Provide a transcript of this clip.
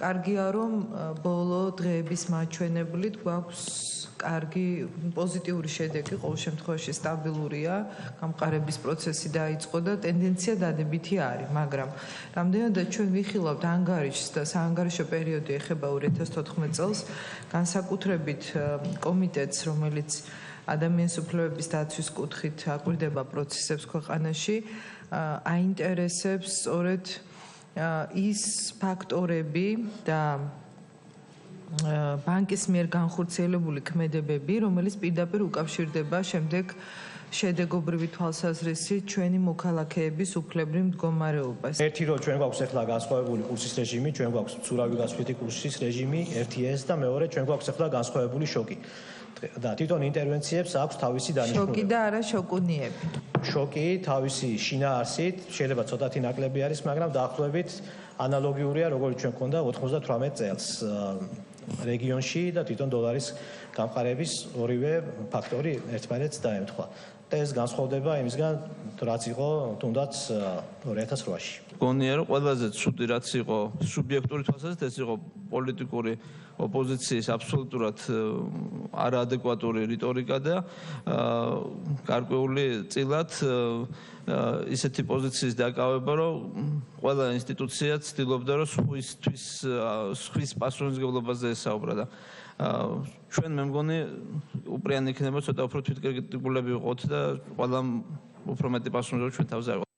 კარგია რომ ბოლო დღეების მაჩვენებლით გვაქვს კარგი პოზიტიური შედეგი, ყოველ შემთხვევაში სტაბილურია, გამყარების პროცესი დაიწყო და ტენდენცია დადებითი არის, მაგრამ რამდენადაც ჩვენ ვიხილავთ ანგარიშს და საანგარიშო პერიოდი ეხება 2014 წელს, განსაკუთრებით კომიტეტს, რომელიც ადამიანის უფლებების დაცვის კუთხით აკვირდება პროცესებს ქვეყანაში, აინტერესებს სწორედ ის ფაქტორები და ბანკის მიერ განხორციელებული ქმედებები, რომელიც პირდაპირ უკავშირდება შემდეგ შედეგობრივი თვალსაზრისით ჩვენი მოქალაქეების უფლებრივ მდგომარეობას. ერთი რომ ჩვენ გვაქვს ახლა განსხვავებული კურსის რეჟიმი, ჩვენ გვაქვს მცურავი გასვლითი კურსის რეჟიმი, ერთი ეს და მეორე ჩვენ გვაქვს ახლა განსხვავებული შოკი. და თვითონ ინტერვენციებს აქვს თავისი დანიშნულება. შოკი და არა შოკუნიები. შოკი თავისი შინაარსით შეიძლება ცოტათი ნაკლები არის, მაგრამ დაახლოებით ანალოგიურია, როგორც ჩვენ გვქონდა 98 წელს რეგიონში და თვითონ დოლარის გამყარების ორივე ფაქტორი ერთმანეთს დაემთხვა. და ეს განსხვავდება იმისგან, რაც იყო თუნდაც 2008-ში. გონია რომ ყველაზე ცუდი რაც იყო სუბიექტური თვალსაზრისით ეს იყო პოლიტიკური ოპოზიციის აბსოლუტურად არაადეკვატური რიტორიკა და გარკვეული წილად ისეთი პოზიციის დაკავება, რომ ყველა ინსტიტუცია ცდილობდა რომ სხვის პასუხისმგებლობაზე ესაუბრა და ჩვენ მე მგონი უპრიანი იქნება ცოტა უფრო თვითკრიტიკულები ვიყოთ და ყველა უფრო მეტი პასუხისმგებლობა ჩვენ თავზე